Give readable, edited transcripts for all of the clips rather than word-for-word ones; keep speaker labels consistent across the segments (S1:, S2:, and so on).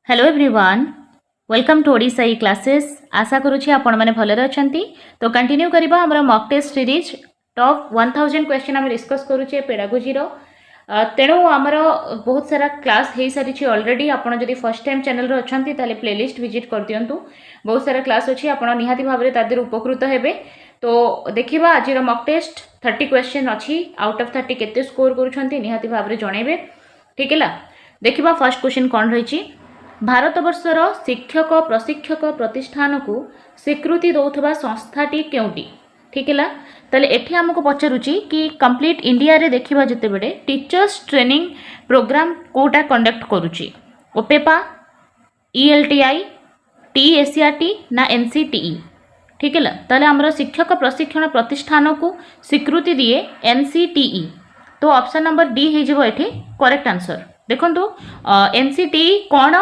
S1: Hello everyone, welcome to Odisha E classes. आशा करुँची आपण मैंने भलरे अछंती। तो कंटिन्यू करबा हमर mock test series top 1000 question हम डिस्कस करूचे पेडागोजी रो। तेणु आमर बहुत सारा क्लास हो सारी ऑलरेडी। आपड़ जब फर्स्ट टाइम चैनल रो अछंती ताले प्लेलिस्ट विजिट कर दियंतु। बहुत सारा क्लास अच्छी आप निहाती भाव में तादेर उपकृत हेबे। तो देखिबा आज मॉक टेस्ट 30 क्वेश्चन अच्छी। आउट ऑफ 30 केते स्कोर करूछंती निहाती भाव में जनइबे। ठीक है, देखिबा फर्स्ट क्वेश्चन कौन रही। भारतवर्षर शिक्षक प्रशिक्षक प्रतिष्ठान को स्वीकृति दौथबा संस्थाटी केउटी। ठीक है, ताले एठी हमको पचारुची कि कंप्लीट इंडिया रे देखिबा जते बेडे टीचर्स ट्रेनिंग प्रोग्राम कोटा कंडक्ट करूची। ओपेपा, ईएलटीआई, टीएससीआरटी ना एनसीटीई। ठीक है, ताले हमर शिक्षक प्रशिक्षण प्रतिष्ठान को स्वीकृति दिए एनसीटीई। तो ऑप्शन नंबर डी हे जिवो एठी करेक्ट आंसर। देखंतु एनसीटीई कोन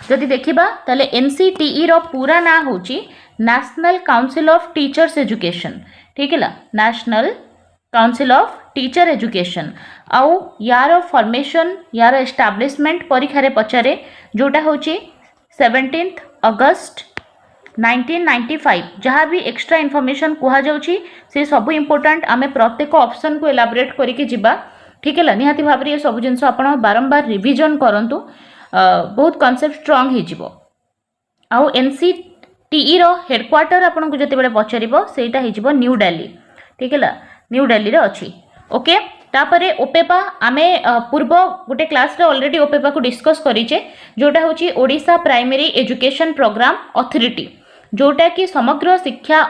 S1: जदि देखिबा ताले एनसीटीई रो पूरा ना होची national council of teachers education. ठीक है, national council of teacher education. आउ यार फॉर्मेशन यार एस्टाब्लिशमेंट परीक्षा रे पचारे जोटा होची 17 अगस्त 1995। जहाँ भी एक्स्ट्रा इनफॉरमेशन कुहा जाउची से सब इम्पोर्टेंट आमे प्रत्येक ऑप्शन को एलाबोरेट करिके जिबा। ठीक है, निहाती भाव में सब जिन बारंबार रिविजन करंतु। बहुत कॉन्सेप्ट स्ट्रांग हो। आउ एनसीटीई रो हेडक्वार्टर आपन को जते बेले पचारिबो सेटा हो न्यू दिल्ली। ठीक है, न्यू दिल्ली रे अछि। ओके, तापरे ओपेपा आमे पूर्व गोटे क्लास रे ऑलरेडी ओपेपा को डिस्कस करिचे जोटा होची Odisha primary education programme authority, जोटा कि समग्र शिक्षा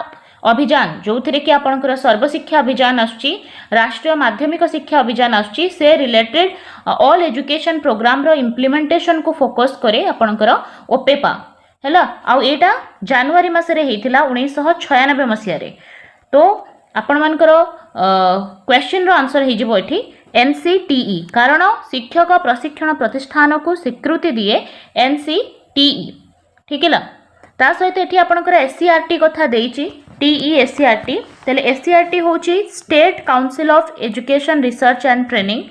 S1: अभियान जो थे कि आपंकर सर्वशिक्षा अभियान आसुची, राष्ट्रीय माध्यमिक शिक्षा अभियान आसुची, से रिलेटेड ऑल एजुकेशन प्रोग्राम रो इम्प्लीमेंटेशन को फोकस करे आपंकर ओपेपा है। आउ एटा जनवरी मासरे हेतिला 1996 मसीह रे। तो आपण मानकर क्वेश्चन रो आंसर हे जिवो एठी एनसीटीई, कारण शिक्षक प्रशिक्षण प्रतिष्ठान को स्वीकृति दिए एनसीटीई। ठीक है, ता सहित एठी आपनकर एससीआरटी कथा देइची टीईएससीआरटी। तेले एससीआरटी होची state council of education research and training,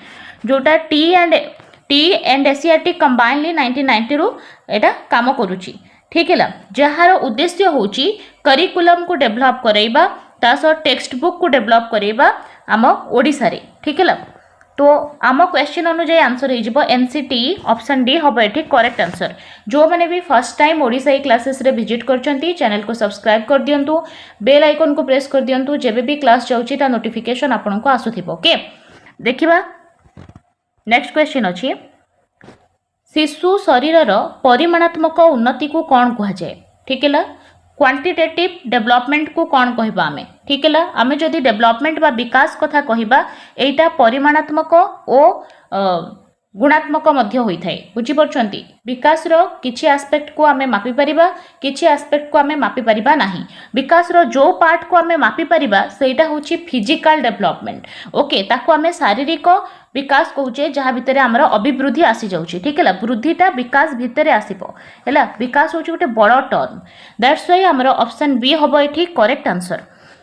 S1: जोटा टी एंड एससीआरटी कंबाइनली 1990 रु एटा काम करूची। ठीक है, जहार उद्देश्य होची करिकुलम को डेवलप करैबा, तासो टेक्स्ट बुक को डेवलप करैबा आम ओडिसा रे। ठीक है, तो आम क्वेश्चन अनुसार आंसर हो एनसीटीई। ऑप्शन डी हम ये करेक्ट आंसर। जो मैंने भी फर्स्ट टाइम ओडिशा क्लासेस रे विजिट करचंती चैनल को सब्सक्राइब कर दियंतु, बेल आइकन को प्रेस कर दियंतु, जेबे भी क्लास जाउची ता नोटिफिकेशन आपन को आसुथिबो। ओके, देखिबा नेक्स्ट क्वेश्चन अछि शिशु शरीर परिमाणात्मक उन्नति को कौन कहा जाए। ठीक है, क्वांटिटेटिव डेवलपमेंट को कौन कहबा आमे। ठीक है, आमे जदि डेवलपमेंट बा विकास कथा कहबा एटा परिमाणात्मक और गुणात्मक मध्य होई थाए। बुझी परछंती, विकास रो किछि एस्पेक्ट को आमे मापी परिबा, किछि एस्पेक्ट को आमे मापी परिबा नाही। विकास रो जो पार्ट को आमे मापी परिबा सेटा होछि फिजिकल डेवलपमेंट। ओके, ताको आमे शारीरिक विकास कहूचे जहाँ भितर आमर अभिवृद्धि आसी जाउची। ठीक है, वृद्धिटा विकास भितर आसीबो हैला। विकास होची गोटे बड़ टर्म, दैट्स व्हाई आमर ऑप्शन बी हबो एठी करेक्ट आंसर।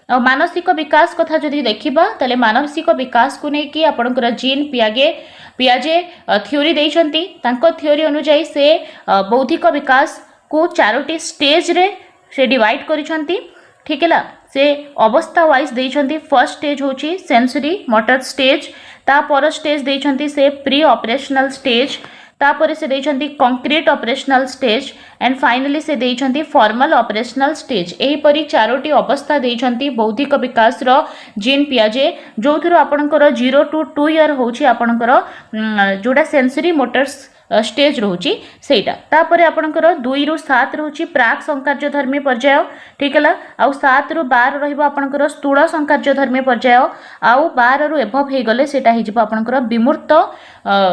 S1: और मानसिक विकास कथा जदि देखिबा ताले मानसिक विकास को नेकी आपनकर जीन पियाजे थ्योरी देइछंती। तांको थ्योरी अनुसार से बौद्धिक विकास को 4टी स्टेज रे से डिवाइड करिछंती। ठीक है, से अवस्था वाइज देइछंती। फर्स्ट स्टेज होची सेंसरी मोटर स्टेज, तापर स्टेज देइछंती से प्री ऑपरेशनल स्टेज, तापर से देइछंती concrete operational stage and finally से देइछंती फॉर्मल ऑपरेशनल स्टेज। एही परी 4टी अवस्था देइछंती बौद्धिक विकास रो जीन पियाजे, जो थरो आपनकर 0 to 2 ईयर होची आपनकर जोडा सेंसरी मोटर्स स्टेज रोची सेटा। तापर आपनकर 2 ରୁ 7 रोची प्राक संकार्यधर्मी पर्याय। ठीक है, आउ 7 ରୁ 12 रहिबो आपनकर स्थूल संकार्यधर्मी पर्याय। आउ 12 ରୁ एभव हे गले सेटा हि जिवो आपनकर विमूर्त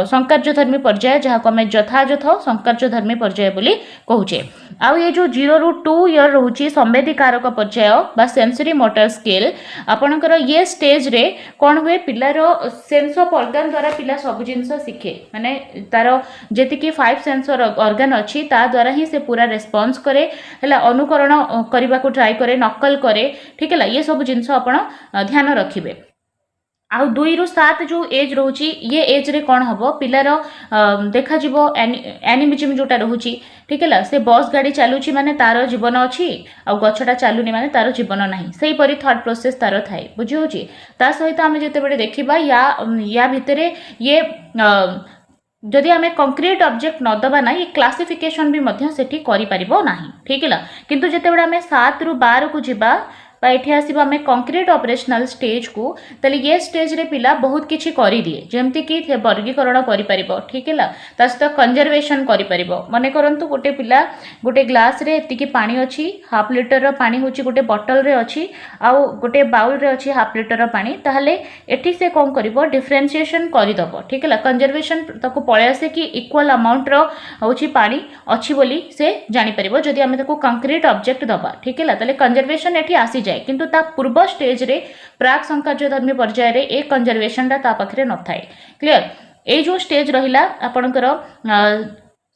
S1: संकार्यधर्मी पर्याय, जहाँ को आमे यथायथ संकार्यधर्मी पर्याय बोली कहूचे। आउ ये जो 0 ରୁ 2 ईयर रोची संवेदीकारक पर्याय बा सेंसरी मोटर स्केल। आपनकर ये स्टेज रे कोन हुए पिलार सेंस ऑफ ऑर्गन द्वारा पिला सब जिंस शिखे, माने तार जेति कि 5 सेंसर ऑर्गन अच्छी ता द्वारा ही से पूरा रेस्पॉन्स करे हैला, अनुकरण करने को ट्राई करे, नकल करे। ठीक है, ये सब जिनस आपण ध्यान रखिबे। आउ 2 रु 7 जो एज रोची ये एज रे कौन हम पिलार देखा एनिमिजम जोटा रोची ठीक है से बस गाड़ी चलुची माने तार जीवन अच्छी आ गछटा चलुनी माने तार जीवन नाही से परी थॉट प्रोसेस तार थाए बुझी होची ता सहित आमे जेतेबेले देखिबा या भितरे ये जदि आमे कंक्रीट ऑब्जेक्ट न दबा ना ये क्लासिफिकेशन भी मध्य सेठी करि परिबो नाही ठीक है किंतु जेतेबेले आमे 7 रु 12 को जिबा ये आसो आम कंक्रीट ऑपरेशनल स्टेज को तले ये स्टेज रे पिला बहुत किछि करि दिए जमती कि वर्गीकरण करि परिबो ठीक है ता सहित कंजर्वेशन करि परिबो मने करंतु गोटे पिला गोटे ग्लास रे एतिकी पानी अछि हाफ लीटर रो पानी होछि गोटे बोतल रे अछि आ गोटे बाउल रे अछि हाफ लीटर रो पानी ताहले एठी से कोन करिवो डिफरेंशिएशन करि दबो ठीक है कंजर्वेशन ताको पळे आसे कि इक्वल अमाउंट रो होछि पानी अछि बोली से जानि परिबो जदि आमे ताको कंक्रीट ऑब्जेक्ट दबा ठीक है ताले कंजर्वेशन एठी आसी जाय किंतु ता पूर्व स्टेज रे प्राक संकार्यधर्मी पर्याय रे ए कंजर्वेशन ता पाखरे न थाए क्लियर ए जो स्टेज रहिला आपनकर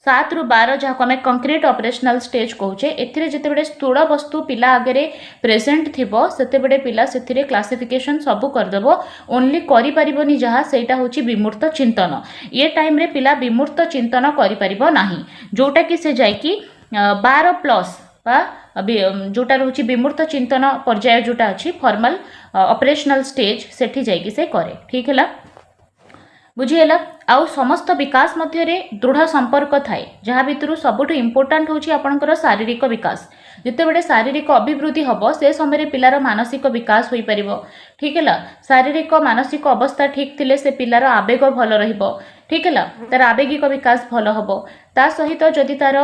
S1: 7 रु 12 जहाँ को आम कंक्रीट ऑपरेशनल स्टेज कहूचे एथिरे जेतेबेले स्थूल वस्तु पिला आगे प्रेजेंट थिबो सेतेबेले पिला सेथिरे क्लासिफिकेशन सब करदेबो ओनली करि परिबोनी जहाँ सेटा होची विमूर्त चिंतन ये टाइम रे पिला विमूर्त चिंतन करि परिबो नाही जोटा कि से जाय कि 12 प्लस जोटा रोची विमूर्त चिंतन पर्याय जोटा अच्छी फॉर्मल ऑपरेशनल स्टेज सेठी जाइकी से करे ठीक है बुझीगला आउ समस्त विकास मध्य दृढ़ संपर्क थाए जहाँ भितर सबुठ इम्पोर्टाट होची आपनकर शारीरिक विकास जितेबेले शारीरिक अभिवृद्धि हम से समय पिलार मानसिक विकास हो पार ठीक है शारीरिक मानसिक अवस्था ठीक थिले से पिलार आवेग भल रहिबो ठीक है तार आवेगिक विकास भल हम ता सहित जदि तार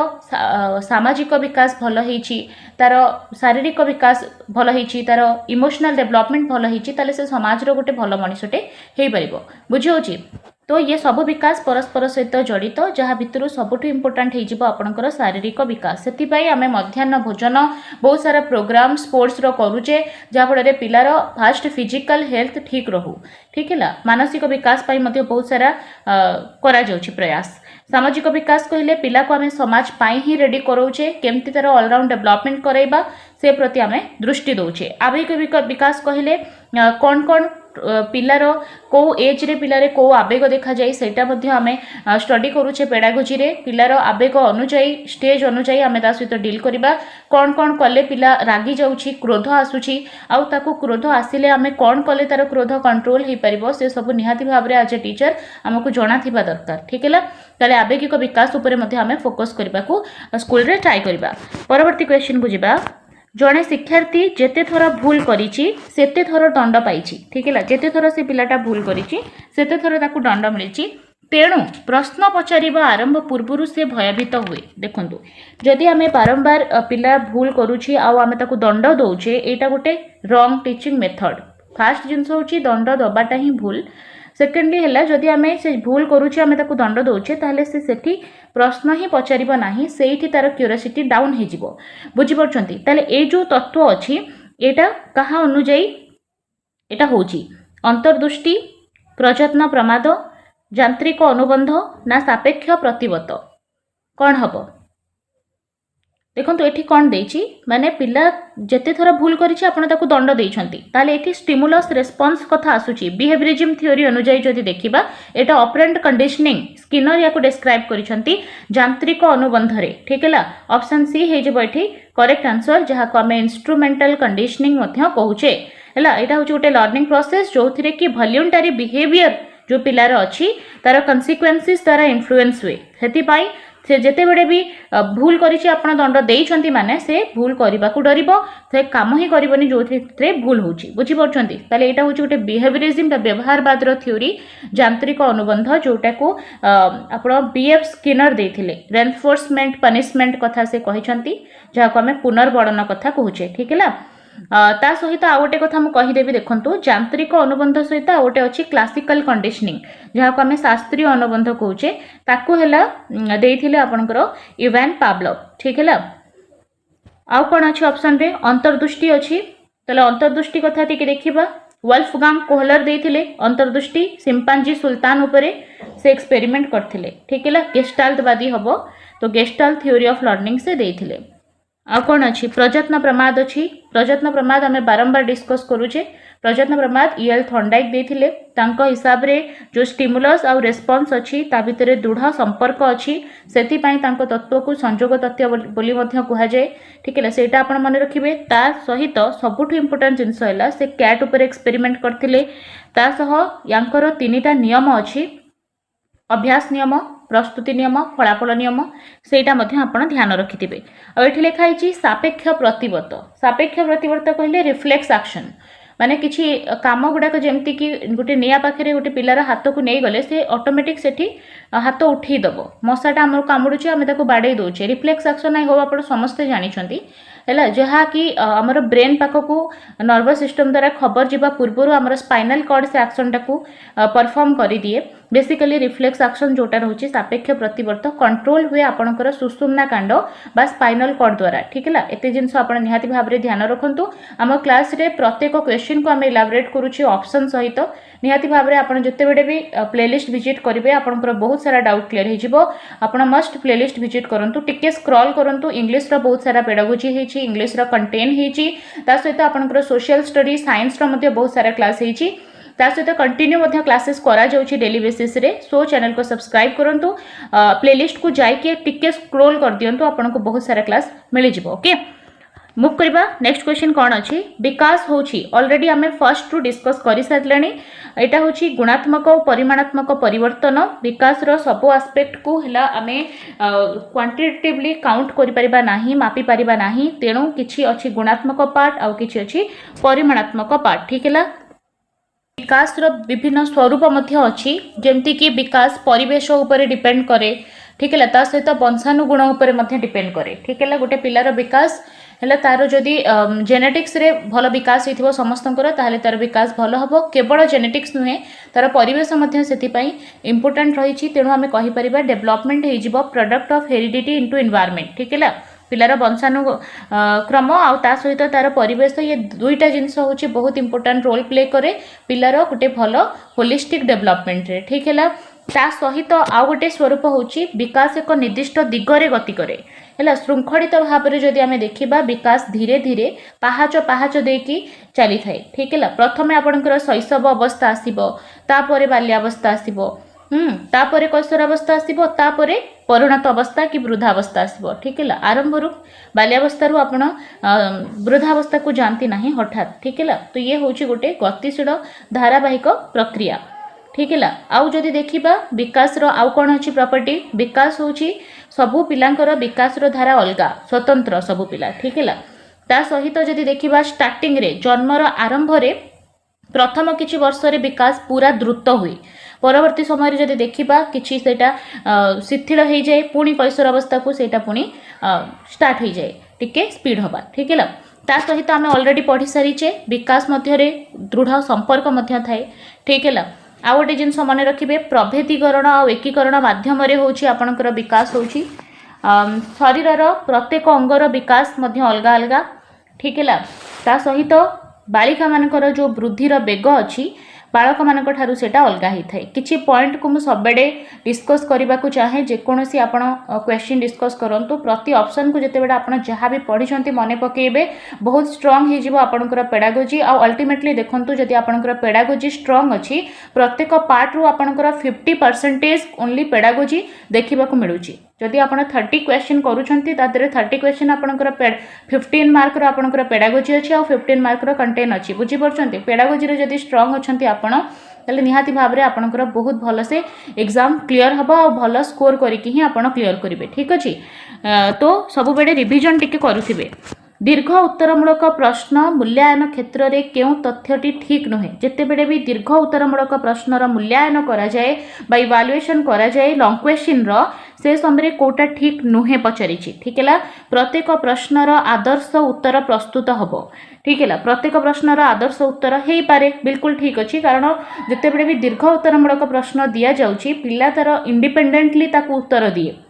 S1: सामाजिक विकास भल होईची तार शारीरिक विकास भल होईची तार इमोशनल डेवलपमेंट भल होईची ताले से समाज रो गोटे भल मनिषटे हेई परिबो बुझी होची तो ये सब विकास परस्पर सहित जड़ित जहाँ भितर सबुठ इम्पोर्टाट हो आपंकर शारीरिक विकास से आम मध्याह्न भोजन बहुत सारा प्रोग्राम स्पोर्ट्स रो करुचे जहाँफल पिलार फास्ट फिजिकल हेल्थ ठीक रहू ठीक है मानसिक विकास बहुत सारा करा जाउछि प्रयास सामाजिक विकास कहले पिला को आम समाज पाई ही रेडी कराऊे केमती तार ऑलराउंड डेवलपमेंट कराइबा से प्रति आम दृष्टि दौचे आवेगिक विकास कहले कौन कौन पिलार को एज रे पिलारे को आवेग देखा जाए सेटा मध्य आमे स्टडी करूचे पेडागोजी रे पिलार आवेग अनुजाई स्टेज अनुजाई आमे ता सहित डील करिबा कौन कौन कले पिला रागी जाउछि क्रोध आसुछि आउ ताको क्रोध आसिले आमे कौन कले तार क्रोध कंट्रोल हे परिबो से सब निहाती भाव रे एज ए टीचर हमकु जणा थिबा दरकार ठीक है ताले आवेगिक विकास उपरे मध्य आमे फोकस करबा को स्कूल रे ट्राई करबा परवर्ती क्वेश्चन को जिबा जड़े शिक्षार्थी जेते थर भूल करिछि सेते थर दंड पाइछि ठीक है जेते थर से पिलाटा भूल करिछि सेते थर ताकू दंड मिलिछि तेणु प्रश्न पचारिबा आरंभ पूर्वरु से भयभीत हुए देखंतु जदि आमे बारंबार पिला भूल करूछि आ आमे ताकू दंड दउछे एटा गोटे रॉन्ग टीचिंग मेथड फास्ट जिंस होछि दंड दबाटा ही भूल सेकेंडली है जदि आमे से भूल करूछि आमे ताकू दंड दउछे ताहले से सेठी प्रश्न ही पचारिबा नाही सेठी तार क्यूरियोसिटी डाउन हे जिवो बुझि परछंती ताले ए जो तत्व अछि एटा कहा अनुजाई एटा होछि अंतर्दृष्टि प्रयत्न प्रमाद यांत्रिक अनुबंध ना सापेक्ष प्रतिबत कौन हम देखो ये कौन देछि माने पिला जेते थर भूल करिछि आपण ताकू दंड देइछंती ताले एठी स्टिमुलस रेस्पॉन्स कथा आसुछि बिहेवियरिज्म थ्योरी अनुसार जदि देखिबा एटा ऑपरेंट कंडीशनिंग स्किनर याको डिस्क्राइब करिछंती यांत्रिक अनुबंध रे ठीक है ऑप्शन सी हे जे बैठी करेक्ट आंसर जहा को हमें इंस्ट्रूमेंटल कंडीशनिंग मध्य कहूचे हैला एटा होछि गोटे लर्निंग प्रोसेस जोथिरे कि वॉलंटरी बिहेवियर जो पिलार अच्छी तार कन्सिक्वेंसेस तार इन्फ्लुएंस हुए हेति पाई से जेते बड़े भी भूल करिछि आपण दंड देइछंती माने से भूल करबा को डरिबो से काम ही करबनी जोथिरे भूल होछि बुझि परछंती ताले एटा होछि गोटे बिहेवियरिज्म बा व्यवहारवाद रो थ्योरी यांत्रिक अनुबंध जोटा को आपण बीएफ स्किनर देथिले रेनफोर्समेंट पनिशमेंट कथा से कहिछंती जहा को हमें पुनर्वर्णन कथा कहूचे ठीक है ता सहित आ गोटे कथा कहीदेवी देखंतु यांत्रिक अनुबंध सहित आ गोटे अछि क्लासिकल कंडीशनिंग जहा को हमें शास्त्रीय अनुबंध कहूचे ताकू हैला देइथिले आपनकर इवान पावलोव ठीक है आ कोन अछि ऑप्शन रे अंतर्दृष्टि अछि तले अंतर्दृष्टि कथा टिके देखिबा वोल्फगांग कोहलर देइथिले अंतर्दृष्टि चिंपांजी सुल्तान उपरे से एक्सपेरिमेंट करथिले ठीक है गेस्टाल्टवादी हबो तो गेस्टाल्ट थ्योरी ऑफ लर्निंग से देइथिले आ कौन अच्छी प्रयत्न प्रमाद अच्छी प्रयत्न प्रमाद आम बारंबार डिस्कस करूचे प्रयत्न प्रमाद ईएल थंडाइक देथिले तांको हिसाब रे जो स्टिमुलस आउ रेस्पॉन्स अच्छी ता भितरे दृढ़ संपर्क अच्छी सेति पई तांको तत्व को संयोग तत्व बोली मध्य कुहा जाय ठीक है सेटा आपण मन रखिबे ता सहित सबुठु इंपोर्टेंट जिंस हैला से कैट ऊपर एक्सपेरिमेंट करथिले ता सह यांकर तीनिटा नियम अच्छी अभ्यास नियम प्रस्तुति नियम फलाफल नियम सेटा मध्य आपण ध्यान रखिथिबे आ एठी लेखा हिची सापेक्ष प्रतिवर्त कहले रिफ्लेक्स एक्शन माने किछि काम गुडाक जेमति कि गोटे निया पाखरे गोटे पिलार हाथ को नहीं गले से ऑटोमेटिक सेठी हाथ उठी दबो मशाटा हमर कामुडुची आमे ताको बाडे दोचे रिफ्लेक्स एक्शन नै हो आपण समस्त जानि छथि हैला जहा कि हमर ब्रेन पाखकू नर्वस सिस्टम द्वारा खबर जिबा पूर्वरु हमर स्पाइनल कॉर्ड से एक्शन टाकू परफॉर्म करि दिए बेसिकली रिफ्लेक्स एक्शन जोटा रहउची सापेक्ष प्रतिवर्त कंट्रोल हुए आपनकर सुषुम्ना कांड बा स्पाइनल कॉर्ड द्वारा ठीक है एते जिंस आपण निहाती भाबरे ध्यान रखंतु हम क्लास रे प्रत्येक क्वेश्चन को हम इलाबोरेट करूची ऑप्शन सहित निहाती भाबरे आपण जते बेडे भी प्लेलिस्ट विजिट करिवे आपनकर बहुत सारा डाउट क्लियर हे जिवो आपण मस्ट प्लेलिस्ट विजिट करंतु टिके स्क्रॉल करंतु इंग्लिश रो बहुत सारा पेडागोजी हेची इंग्लिश रो कंटेंट हेची ता सहित आपनकर सोशल स्टडी साइंस रो मध्ये बहुत सारा क्लास हेची ता सहित कंटिन्यू मध्ये क्लासेस करा जाउची डेली बेसिस रे सो चैनल को सब्सक्राइब करंतु प्लेलिस्ट को जाई के टिके स्क्रॉल कर दियंतु आपनको बहुत सारा क्लास मिलि जिवो ओके मूव करबा नेक्स्ट क्वेश्चन कौन अच्छी विकास होची ऑलरेडी आमे फर्स्ट टू डिस्कस करि सारलेनी एटा होची गुणात्मक और परिमाणात्मक परिवर्तन विकास रो सब एस्पेक्ट को हला आमे क्वांटिटेटिवली काउंट करि परिबा नाही मापी परिबा नाही तेणु किछि अछि गुणात्मक पार्ट आ किछि अछि परिमाणात्मक पार्ट ठीक है विकास रो विभिन्न स्वरूप मध्य अछि जेमति कि विकास परिवेश ऊपर डिपेंड करे ठीक है ता सहित वंशानुगुण ऊपर मध्य डिपेंड करे ठीक है गोटे पिलार विकास हेला तार जदि जेनेटिक्स रे भल विकास होइथिबो समस्तंकर ताहले तार विकास भल हबो केवल जेनेटिक्स नुहे तार परिवेश मध्य सेति पई इंपोर्टेंट रहिछि तेणु आमे कहि परिबा डेवलपमेंट हे जिवो product of heredity into environment ठीक है पिलार वंशानु क्रम आ ता सहित तार परिवेश ये दुईटा जिंस होछि बहुत इंपोर्टेंट रोल प्ले करे पिलार गोटे भल होलिस्टिक डेवलपमेंट रे ठीक है ता सहित आउ गोटे स्वरूप होछि विकास एक निर्दिष्ट दिगरे गति करे है श्रृंखलित भाव में जदि आम देखा विकास धीरे धीरे पाहाच पाहाच देकी चली थाए ठीक है प्रथमे आपणकर शैशव अवस्था आसीबो तापरे बाल्यावस्था आसीबो तापरे कैशोरावस्था आसीबो तापरे परिणत अवस्था कि वृद्धावस्था आसीबो ठीक है आरंभ रु बाल्यावस्था रु आपण वृद्धावस्था को जानती नहीं हठात ठीक है तो ये होची गोटे गतिशील धारावाहिक प्रक्रिया ठीक है आउ जदि देखिबा विकास रो आउ कोन अछि प्रॉपर्टी विकास होची सबु पिलांकर विकास रो धारा अलगा स्वतंत्र सबु पिला ठीक है ता सहित जदि देखिबा स्टार्टिंग रे जन्मर आरंभ रे प्रथम किछि वर्ष रे विकास पूरा द्रुत हुई परवर्ती समय रे जदि देखिबा किछि सेटा शिथिल हो जाए पुणी कैशोर अवस्था को सेटा पुणी स्टार्ट हो जाए टिके स्पीड हबा ठीक है ता सहित आमे ऑलरेडी पढ़ी सारीचे विकास मध्य रे दृढ़ संपर्क मध्य थाए ठीक है आउ गोटे जिनस मन रखिए प्रभेदीकरण और एकीकरण मध्यम होची आपणकर विकास होची शरीर प्रत्येक अंगर विकास मध्य अलग अलग ठीक है ता सहित बालिका मानकर जो वृद्धिर बेग अच्छी बालक मानक ठारू सेटा अलग ही थाए किछि पॉइंट को मु सबबेडे डिस्कस करबा को चाहे जेकोसी आपण क्वेश्चन डिस्कस करंतु प्रति ऑप्शन को जते बेडा आपण जहां भी पढिछंती मने पकेबे बहुत स्ट्रांग हे जिवो आपणकर पेडागोजी आ अल्टीमेटली देखंतु जदि आपणकर पेडागोजी स्ट्रांग अछि प्रत्येक पार्ट रु आपणकर 50% ओनली पेडागोजी देखिबा को मिलुची जदि आपण 30 क्वेश्चन करूछंती तादरे 30 क्वेश्चन आपणकर 15 मार्क रो आपणकर पेडागोजी अछि आ 15 मार्क रो कंटेंट अछि बुझी परछंती पेडागोजी रे जदि स्ट्रांग अछंती आपण तले निहाती भाबरे आपणकर बहुत भल से एग्जाम क्लियर हबा और भल स्कोर करिकि ही आपण क्लियर करिवे ठीक अछि तो सब बेडे रिवीजन टिके करूथिबे दीर्घ उत्तरमूलक प्रश्न मूल्यांकन क्षेत्र में क्यों तथ्यटी ठीक नुहे जिते बेले भी दीर्घ उत्तरमूलक प्रश्नर मूल्यांकन करा जाए बा इवालुएशन करा जाए लॉन्ग क्वेश्चन रो से समय कोटा ठीक नुहे पचारि ठीक है प्रत्येक प्रश्नर आदर्श उत्तर प्रस्तुत हम ठीक है प्रत्येक प्रश्नर आदर्श उत्तर हो पारे बिल्कुल ठीक अच्छी कारण जिते बेले भी दीर्घ उत्तरमूलक प्रश्न दि जाउची पिला तार इंडिपेंडेंटली ताकू उत्तर दिए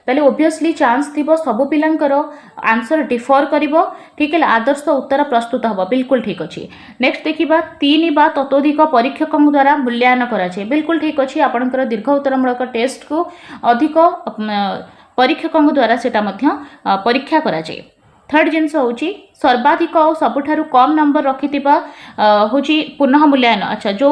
S1: ताले ओबियसली चांस थिबो सबु पिलांकर आंसर डिफर करिवो ठीक है आदर्श उत्तर प्रस्तुत हबो बिल्कुल ठीक अछि नेक्स्ट देखिबा 3 बा ततोधिक परीक्षकक द्वारा मूल्यांकन करा छै बिल्कुल ठीक अछि आपनकर दीर्घ उत्तरमूलक टेस्ट को अधिक परीक्षकों द्वारा सेटा परीक्षा करा जाए। थर्ड जिनस हूँ सर्वाधिक और सबुठारु कम नंबर रखिथिबा हूँ पुनः मूल्यांकन। अच्छा जो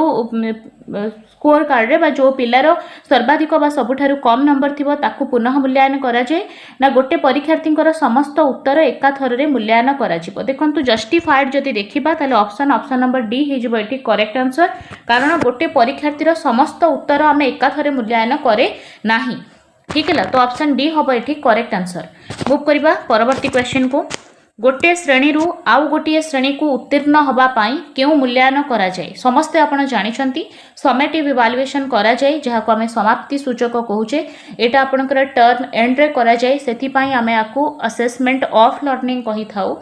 S1: स्कोर कार्ड रे बा जो पिलार सर्वाधिक बा सबुठारु कम नंबर थिबो ताकू पुनः मूल्यांकन करा जाए ना गोटे परीक्षार्थी समस्त उत्तर एका थर रे मूल्यांकन करा जिवो। देखंतु जस्टिफाइड जदि देखिबा ताले ऑप्शन नंबर डी हे जिवो एठी करेक्ट आंसर, कारण गोटे परीक्षार्थी समस्त उत्तर आमे एका थरे मूल्यांकन करे नाही। ठीक है, तो ऑप्शन डी हम ये करेक्ट आंसर। मूव करवा परवर्ती क्वेश्चन को। गोटे श्रेणी रु आउ गोटे श्रेणी को उत्तीर्ण हवा पाई क्यों मूल्यांकन करा जाए? समस्ते आपण जानिछंती समेटिव इवैल्यूएशन करा जाए जहाँ को आमे समाप्ति सूचक कहूचे। एटा आपनकर टर्न एंड रे करा जाए, सेथि पई आमे आकु असेसमेंट ऑफ लर्निंग कहि थाउ,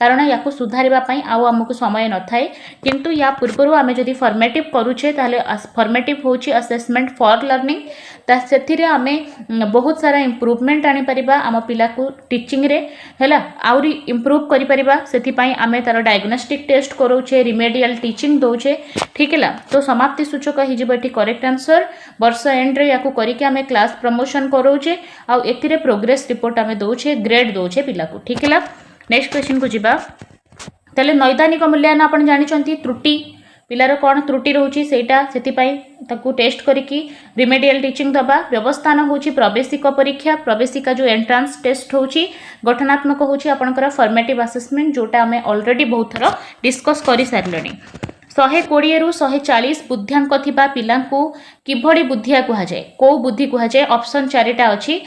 S1: कारण या सुधारिबा पई आउ हमकु समय न थाए। किंतु या पूर्वरु आमे जदि फॉर्मेटिव करूचे ताले फॉर्मेटिव होची असेसमेंट फॉर लर्निंग, ता सेथिरे आमे बहुत सारा इंप्रूवमेंट आनी परिबा आम पिला को टीचिंग रे हैला आउरी इंप्रूव करि परिबा। सेथि पई आमे तार डायग्नोस्टिक टेस्ट करूचे, रिमेडियल टीचिंग दोचे। ठीक है, तो समाप्ति सूचक हि जिवो एठी करेक्ट आंसर। वर्ष एंड रे याकू करिके आमे क्लास प्रमोशन करूचे आ एथिरे प्रोग्रेस रिपोर्ट आमे दोचे, ग्रेड दोचे पिला को। ठीक है, नेक्स्ट क्वेश्चन को जीवा। ताले नैदानिक मूल्यांकन आपण जानिछंती त्रुटि पिलार कौन त्रुटि रोची सेटा सेति पई ताकू टेस्ट करिकी रिमेडियल टीचिंग दबा। व्यवस्थान होची प्रवेशिक परीक्षा, प्रवेशिका जो एंट्रांस टेस्ट होची। गठनात्मक होची आपनकर फॉर्मेटिव असेसमेंट जोटा हमें ऑलरेडी बहुत थर डिस्कस करि सारलेनी। 120 रु 140 बुद्धियांक थिबा पिलांकू किभଳି बुद्धिया कुहा जाए? को बुद्धि कुहा जाए? ऑप्शन 4टा अछि।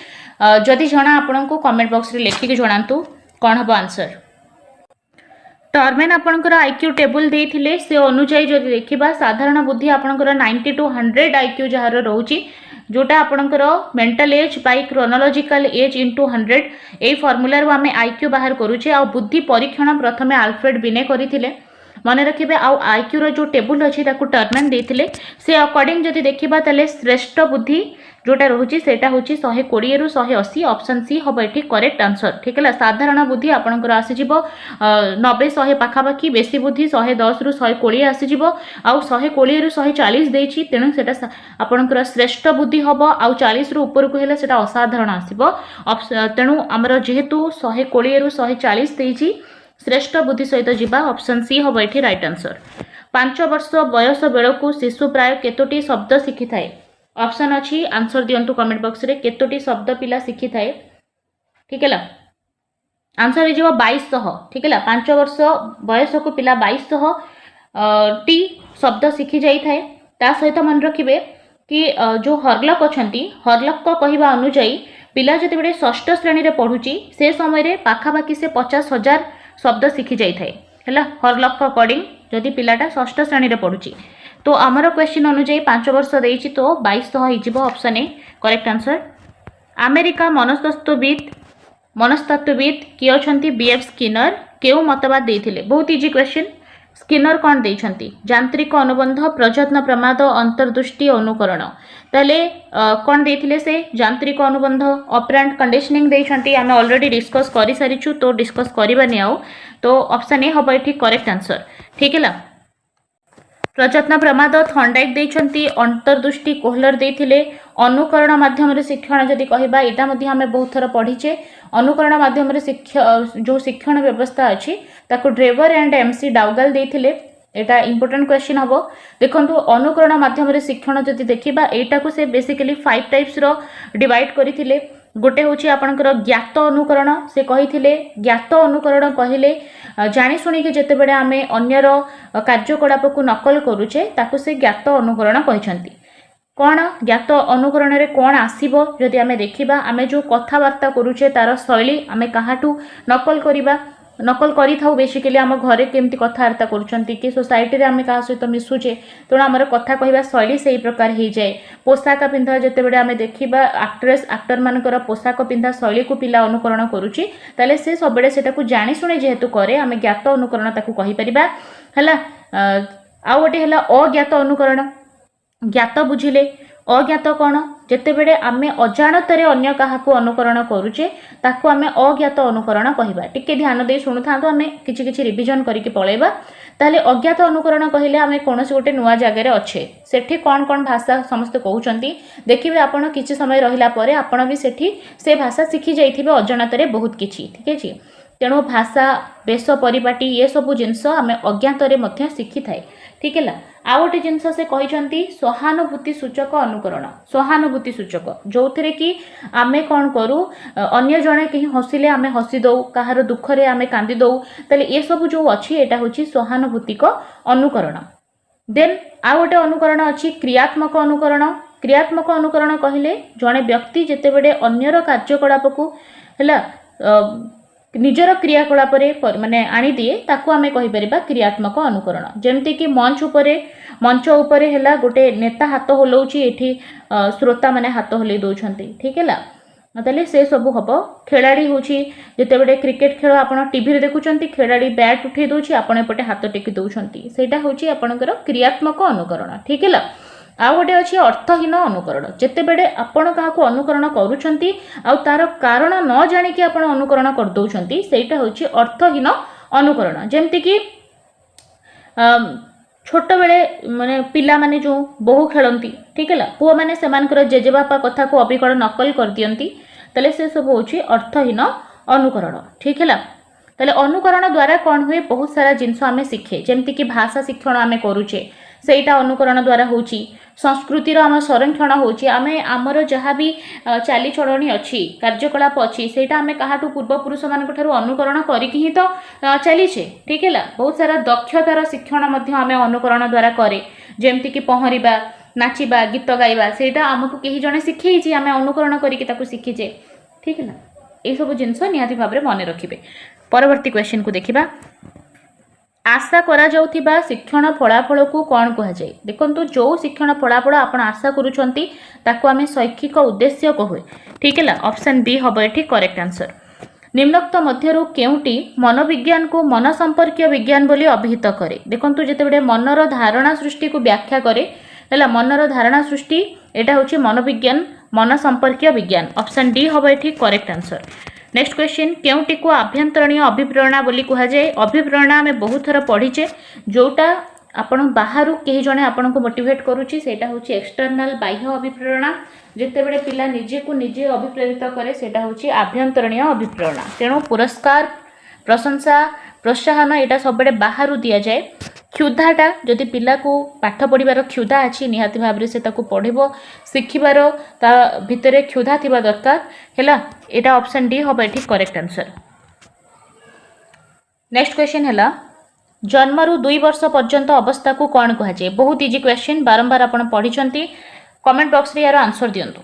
S1: जदि जणा आपनकू कमेंट बॉक्स रे लेखिक जणांतु कौन हम आंसर। टर्मेन आपनकर आईक्यू टेबल देथिले से अनुसार जदि देखिबा साधारण बुद्धि आपनकर 90 टू 100 आईक्यू जहार रहउची, जोटा आपनकर mental age by chronological age into 100 ए फार्मूला रो हमें आईक्यू बाहर करूचे। आ बुद्धि परीक्षण प्रथमे अल्फ्रेड बिने करिथिले, मन रखिबे। आ आईक्यू रो जो टेबल अछि ताकू टर्मेन देथिले, से अकॉर्डिंग जदि देखिबा तले श्रेष्ठ बुद्धि जोटा रोची सेटा होची 120 रु 180। ऑप्शन सी हम एठी करेक्ट आंसर। ठीक है, साधारण बुद्धि आपनकर आसी जिवो 90 100 पाखापाखि, बेसी बुद्धि 110 रु 120 आसी जिवो। आ 120 रु 140 देछि, तेणु सेटा आपनकर श्रेष्ठ बुद्धि हबो। आ 40 रु ऊपर को हेले सेटा असाधारण आसीबो। तेणु हमर जेहेतु 120 रु 140 देछि, श्रेष्ठ बुद्धि सहित जिबा। ऑप्शन सी हम एठी राइट आंसर। 5 वर्ष बयस बेलकू शिशु प्राय केतोटी शब्द शिखि थाए? ऑप्शन अच्छी, आंसर दियंतु कमेंट बॉक्स रे केतोटी शब्द पिला शिखि थाए? ठीक है, आंसर हो जिवो 2200। ठीक है, 5 वर्ष बयस को पिला 2200 टी शब्द शिखि जाई थाए। ता सहित मन रखिबे कि जो हरलक अछंती, हरलक को कहिबा अनुसार पिला जति बेले षष्ठ श्रेणी रे पढुची से समय रे पाखापाखि से 50,000 शब्द शिखि जाई थाए। हैला, हरलक अकॉर्डिंग जदि पिलाटा षष्ठ श्रेणी रे पढुची, तो आमर क्वेश्चन अनुसार 5 वर्ष देइछि तो 2200 हो। Option A correct answer. America मनस्तत्वविद किए अछंती? BF Skinner. केउ मतवाद देइथिले? बहुत इजी क्वेश्चन। स्किनर कौन देइछंती? यांत्रिक अनुबंध, प्रयत्न प्रमाद, अंतर्दृष्टि, अनुकरण। ताले कौन देइथिले से? यांत्रिक अनुबंध। ऑपरेंट कंडीशनिंग देइछंती, आमे ऑलरेडी डिस्कस करि सारिछु, तो डिस्कस करबानी आउ। तो ऑप्शन ए हबो एठी करेक्ट आंसर। ठीक है, प्रयत्न प्रमाद थंडाइक देइछंती, अंतर्दृष्टि कोहलर देइथिले। अनुकरण माध्यम रे शिक्षण जदि कहिबा एटा मध्ये हमें बहुत थर पढिचे। अनुकरण माध्यम रे जो शिक्षण व्यवस्था अछि ताको Drever and MC डाउगल देइथिले। Etah important question हबो। देखंतु अनुकरण माध्यम रे शिक्षण जदि देखिबा एटा को से बेसिकली 5 टाइप्स रो डिवाइड करिथिले। गोटे होची आपनकर ज्ञात अनुकरण, से कहिथिले ज्ञात अनुकरण कहिले जानि सुनि के जते बेले आमे अन्यर कार्यकलाप को नकल करूचे ताको से ज्ञात अनुकरण कहिसंती। कौन ज्ञात अनुकरण रे कौन आसीबो जदि आमे देखिबा, आमे जो कथावार्ता करूचे तार शैली आमे काहाटू नकल करी थाउ। बेसिकली आम घरे केमती कथावार्ता करूछंती कि सोसाइटी रे आमे काहा सहित मिसुचे, तेणु आमर कथा कहवा शैली से प्रकार हो जाए। पोशाक पिंधा जते बेले आमे देखिबा एक्टर मानकर पोशाक पिंधा शैली को पिला अनुकरण करूची, ताले से सब बेले सेटा को जानि सुने जेहेतु करे आमे ज्ञात अनुकरण ताकू कहि परिबा। हला आ गोटे हला अज्ञात अनुकरण। ज्ञात बुझिले, अज्ञात कौन? जेते बेले आमे अजाणतरे अन्य काहाकू अनुकरण करूचे ताकू आमे अज्ञात अनुकरण कहिबा। टिके ध्यान दे शुणुथांतु, आमे किछि किछि रिविजन करिके पळेबा। ताले अज्ञात अनुकरण कहले आम कौन गोटे नुआ जगार अच्छे सेठी कौन कौन भाषा समस्त कहते देखिए आपण किसी समय रहा आपण भी सेठी से भाषा शिखी जाइए अजाणत बहुत किसी ठीक है। तेणु भाषा बेश परिपाटी ये सब जिनस आम अज्ञात शिखी थाए ठीक है। आ गोटे जिनस से कहते सहानुभूति सूचक अनुकरण सहानुभूति सूचक जो थे कि आम कौन करूँ अन्य जड़े कहीं हसिले आम हसी दौ कहार दुखरे आम कांदी दौ ताले ये सब जो अच्छी एटा होची सहानुभूतिक अनुकरण। देन आ गोटे अनुकरण अच्छी क्रियात्मक अनुकरण कहले जड़े व्यक्ति जितेबले अन्यर कार्यकलाप को है निजर क्रियाकलाप माने आनी दिए ताकू आमे कहि परिबा क्रियात्मक अनुकरण। जेमती कि मंच उपरे हैला गोटे नेता हाथ हलाउची एठी श्रोता माने हाथ हलै दउछंती ठीक है। ताले से सब हबो खेलाड़ी होची जेतेबेले क्रिकेट खेल आपण टीवी रे देखुचंती खेलाड़ी बैट उठे दउची आपण एपटे हाथ टेकी दउछंती सेटा होची आपणकर क्रियात्मक अनुकरण ठीक है। आ गोटे अच्छी अर्थहीन अनुकरण जितेबले आपण क्या अनुकरण करुछंती आ तार कारण न जानिकी आपण अनुकरण कर दउछंती सेटा होची अर्थहीन अनुकरण। जेमती कि छोट बेले माने पिला माने जो बहु खेलती ठीक है पुआ माने सेमानकर जेजेबापा कथा को अबिकल नकल कर दियंती तले से सब होची अर्थहीन अनुकरण ठीक है। ताले अनुकरण द्वारा कौन हुए बहुत सारा जिनस आम शिखे जेमती कि भाषा शिक्षण आम करुचे सेटा अनुकरण द्वारा होची संस्कृतिर आम संरक्षण होची आमे आमर जहाँ भी चाली चलणी अच्छी कार्यकलाप अच्छी सेटा आमे काहाटू पूर्वपुरुष मानक ठारू अनुकरण करिकि ही तो चलीछे ठीक है। बहुत सारा दक्षतार शिक्षण मध्य आमे अनुकरण द्वारा करे जेमती कि पहरिबा नाचिबा गीत गाइबा सेटा आमको केही जणे शिखेइछि आमे अनुकरण करिकि ताकू शिखिछे ठीक है। ए सब जिनस निहाती भाबरे मने रखिबे। परवर्ती क्वेश्चन को देखिबा आशा करा जाउथिबा शिक्षण फलाफल को कौन कह जाए देखंतु जो शिक्षण फलाफल आपण आशा करूछंती ताकू आमे शैक्षिक उद्देश्य कहू ठीक है। ऑप्शन बी हबो एठी करेक्ट आंसर। निम्नोक्त मध्यरु केउटी मनोविज्ञान को मन संपर्कीय विज्ञान बोली अभिहित करे देखंतु जेतेबेले मनर धारणा सृष्टि को व्याख्या करे हला मनर धारणा सृष्टि एटा होची मनोविज्ञान मन संपर्कीय विज्ञान ऑप्शन डी हबो एठी करेक्ट आंसर। नेक्स्ट क्वेश्चन केउटी को आभ्यंतरणीय अभिप्रेरणा बोली कह जाए अभिप्रेरणा आम बहुत थर पढ़ीचे जोटा आपण बाहर कहीं जड़े आपन को मोटिवेट करुच्ची सेटा होची एक्सटर्नाल बाह्य अभिप्रेरणा जितेबले पिला निजे को निजे अभिप्रेरित करे सेटा होची आभ्यंतरणीय अभिप्रेरणा। तेणु पुरस्कार प्रशंसा प्रोत्साहन यहाँ सब बाहर दि जाए क्षुधाटा जदि पिला को पाठ पढ़ार क्षुधा अच्छी निहाती भाव से पढ़ो शिखिबार ता भितर क्षुधा थिबा दरकार हैला एटा ऑप्शन डी हम ये करेक्ट आंसर। नेक्स्ट क्वेश्चन है जन्मरू 2 वर्ष पर्यंत अवस्था को कौन कह जाए बहुत इजी क्वेश्चन बारंबार आप पढ़ी कमेंट बॉक्स रे यार आंसर दिंतु।